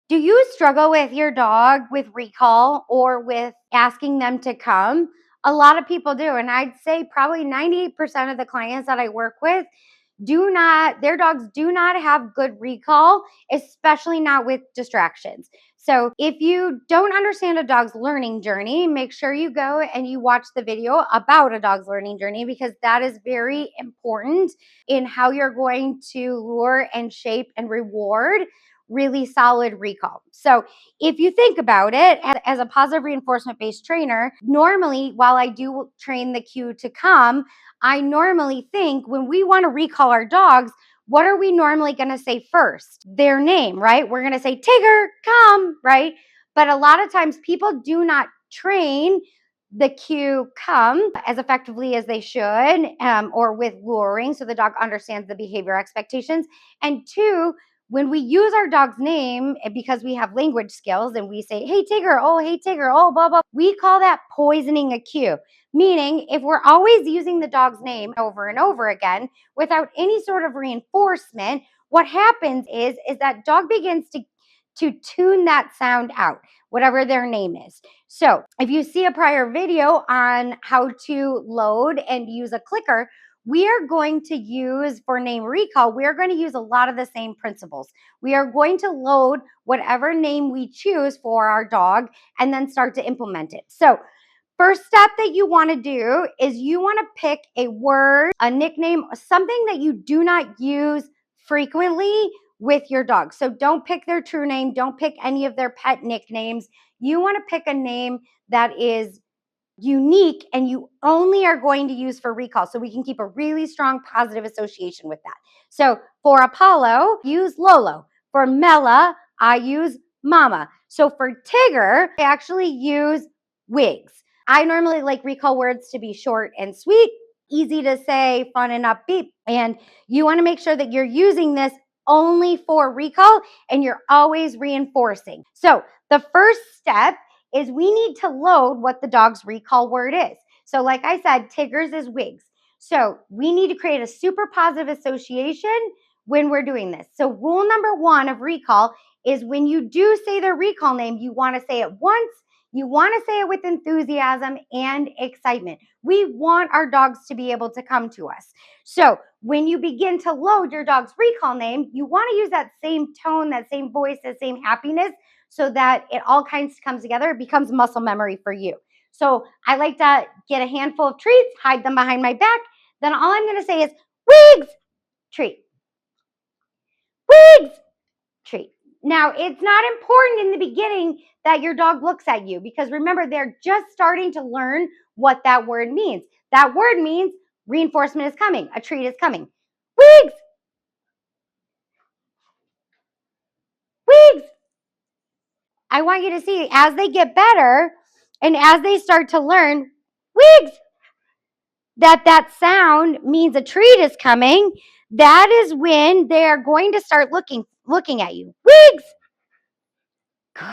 Do you struggle with your dog with recall or with asking them to come? A lot of people do. And I'd say probably 98% of the clients that I work with their dogs do not have good recall, especially not with distractions. So if you don't understand a dog's learning journey, make sure you go and you watch the video about a dog's learning journey, because that is very important in how you're going to lure and shape and reward really solid recall. So if you think about it, as a positive reinforcement based trainer, normally while I do train the cue to come, I normally think when we want to recall our dogs, what are we normally going to say first? Their name, right? We're going to say, Tigger, come, right? But a lot of times people do not train the cue come as effectively as they should, or with luring, so the dog understands the behavior expectations. And two, when we use our dog's name because we have language skills and we say, hey, Tigger, oh, blah, blah, we call that poisoning a cue. Meaning, if we're always using the dog's name over and over again without any sort of reinforcement, what happens is that dog begins to tune that sound out, whatever their name is. So if you see a prior video on how to load and use a clicker, we are going to use, for name recall, we are going to use a lot of the same principles. We are going to load whatever name we choose for our dog and then start to implement it. So first step that you want to do is you want to pick a word, a nickname, something that you do not use frequently with your dog. So don't pick their true name. Don't pick any of their pet nicknames. You want to pick a name that is unique and you only are going to use for recall, so we can keep a really strong positive association with that. So for Apollo, use Lolo. For Mela, I use Mama. So for Tigger, I actually use Wigs. I normally like recall words to be short and sweet, easy to say, fun and upbeat. And you want to make sure that you're using this only for recall and you're always reinforcing. So the first step is we need to load what the dog's recall word is. So like I said, Tigger's is Wigs. So we need to create a super positive association when we're doing this. So rule number one of recall is when you do say their recall name, you want to say it once. You want to say it with enthusiasm and excitement. We want our dogs to be able to come to us. So when you begin to load your dog's recall name, you want to use that same tone, that same voice, that same happiness, so that it all kinds of comes together. It becomes muscle memory for you. So I like to get a handful of treats, hide them behind my back. Then all I'm going to say is, Wigs, treat. Wigs, treat. Now, it's not important in the beginning that your dog looks at you, because remember, they're just starting to learn what that word means. That word means reinforcement is coming. A treat is coming. Wigs. Wigs. I want you to see as they get better and as they start to learn, Wigs, that sound means a treat is coming. That is when they are going to start looking at you. Wigs. Good.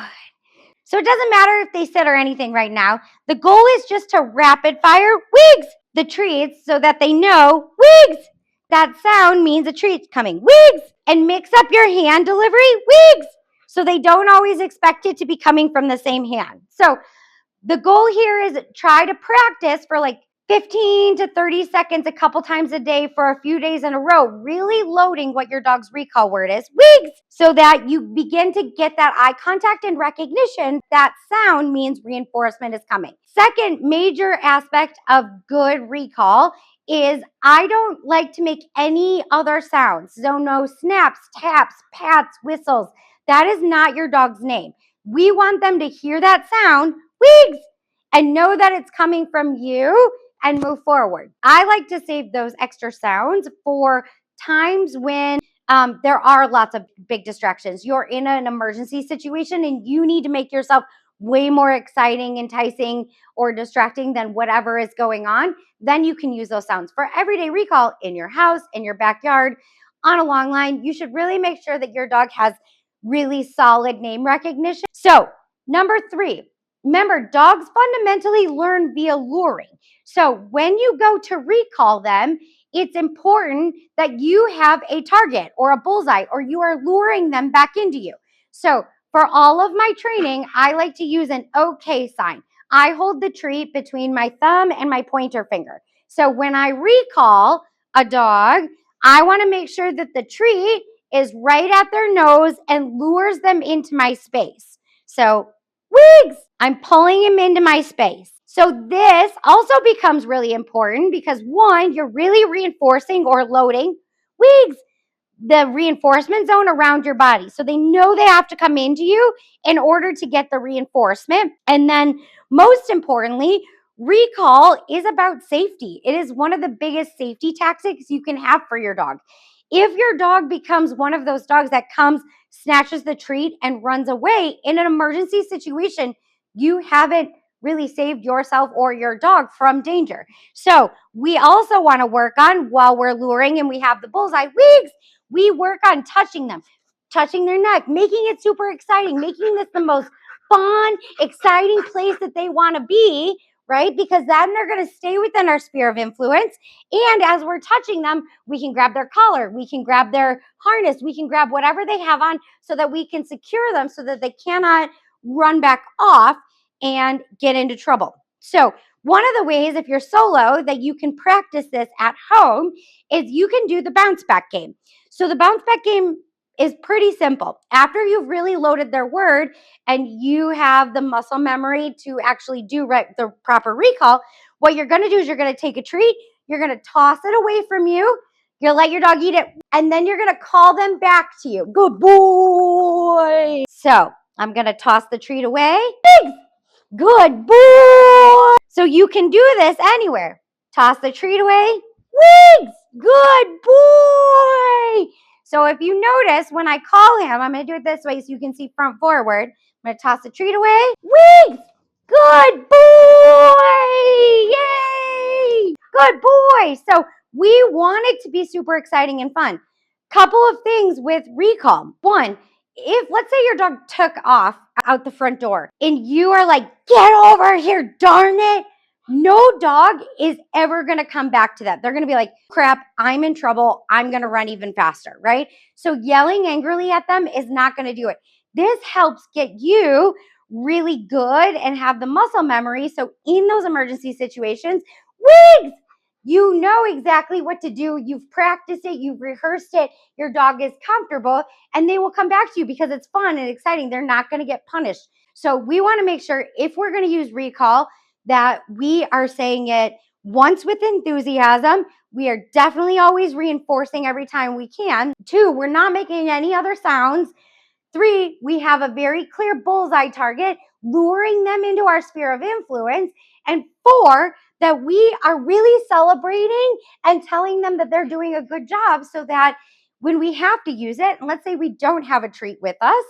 So it doesn't matter if they sit or anything right now. The goal is just to rapid fire Wigs the treats so that they know Wigs. That sound means a treat's coming. Wigs. And mix up your hand delivery. Wigs. So they don't always expect it to be coming from the same hand. So the goal here is try to practice for like 15 to 30 seconds a couple times a day for a few days in a row, really loading what your dog's recall word is, Wigs, so that you begin to get that eye contact and recognition. That sound means reinforcement is coming. Second major aspect of good recall is I don't like to make any other sounds. So no snaps, taps, pats, whistles. That is not your dog's name. We want them to hear that sound, Wigs, and know that it's coming from you and move forward. I like to save those extra sounds for times when there are lots of big distractions. You're in an emergency situation and you need to make yourself way more exciting, enticing, or distracting than whatever is going on. Then you can use those sounds. For everyday recall in your house, in your backyard, on a long line, you should really make sure that your dog has really solid name recognition. So number 3, remember, dogs fundamentally learn via luring. So when you go to recall them, it's important that you have a target or a bullseye, or you are luring them back into you. So For all of my training, I like to use an okay sign. I hold the treat between my thumb and my pointer finger. So when I recall a dog, I want to make sure that the treat is right at their nose and lures them into my space. So, Wigs, I'm pulling him into my space. So this also becomes really important because one, you're really reinforcing or loading Wigs, the reinforcement zone around your body. So they know they have to come into you in order to get the reinforcement. And then, most importantly, recall is about safety. It is one of the biggest safety tactics you can have for your dog. If your dog becomes one of those dogs that comes, snatches the treat, and runs away in an emergency situation, you haven't really saved yourself or your dog from danger. So we also want to work on, while we're luring and we have the bullseye Wigs, we work on touching them, touching their neck, making it super exciting, making this the most fun, exciting place that they want to be, right? Because then they're going to stay within our sphere of influence. And as we're touching them, we can grab their collar, we can grab their harness, we can grab whatever they have on so that we can secure them so that they cannot run back off and get into trouble. So one of the ways, if you're solo, that you can practice this at home is you can do the bounce back game. So the bounce back game is pretty simple. After you've really loaded their word and you have the muscle memory to actually do the proper recall, what you're going to do is you're going to take a treat, you're going to toss it away from you, you're going to let your dog eat it, and then you're going to call them back to you. Good boy. So I'm going to toss the treat away. Good boy. So you can do this anywhere. Toss the treat away. Wigs. Good boy. So if you notice, when I call him, I'm going to do it this way so you can see front forward. I'm going to toss the treat away. Wigs. Good boy. Yay. Good boy. So we want it to be super exciting and fun. Couple of things with recall. One, if let's say your dog took off out the front door and you are like, get over here, darn it. No dog is ever going to come back to that. They're going to be like, crap, I'm in trouble. I'm going to run even faster, right? So yelling angrily at them is not going to do it. This helps get you really good and have the muscle memory. So in those emergency situations, Wigs, you know exactly what to do. You've practiced it. You've rehearsed it. Your dog is comfortable and they will come back to you because it's fun and exciting. They're not going to get punished. So we want to make sure if we're going to use recall that we are saying it once with enthusiasm. We are definitely always reinforcing every time we can. 2, we're not making any other sounds. 3, we have a very clear bullseye target, luring them into our sphere of influence. And 4, that we are really celebrating and telling them that they're doing a good job so that when we have to use it, and let's say we don't have a treat with us,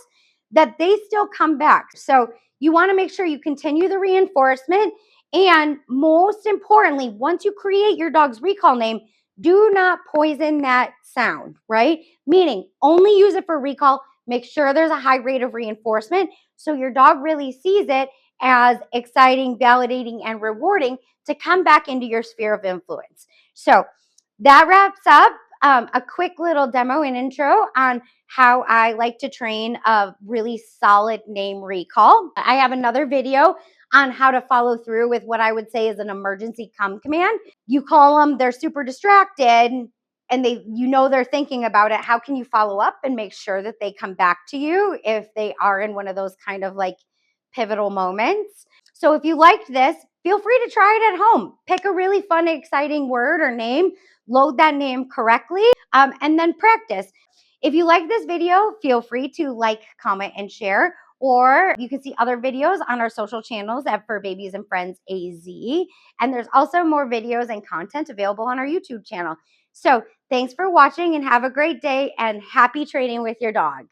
that they still come back. So you want to make sure you continue the reinforcement. And most importantly, once you create your dog's recall name, do not poison that sound, right? Meaning only use it for recall. Make sure there's a high rate of reinforcement so your dog really sees it as exciting, validating, and rewarding to come back into your sphere of influence. So that wraps up a quick little demo and intro on how I like to train a really solid name recall. I have another video on how to follow through with what I would say is an emergency come command. You call them, they're super distracted, and they're thinking about it. How can you follow up and make sure that they come back to you if they are in one of those kind of like pivotal moments? So if you liked this, feel free to try it at home. Pick a really fun, exciting word or name, load that name correctly, and then practice. If you like this video, feel free to like, comment, and share. Or you can see other videos on our social channels at Fur Babies and Friends AZ. And there's also more videos and content available on our YouTube channel. So thanks for watching and have a great day and happy training with your dog.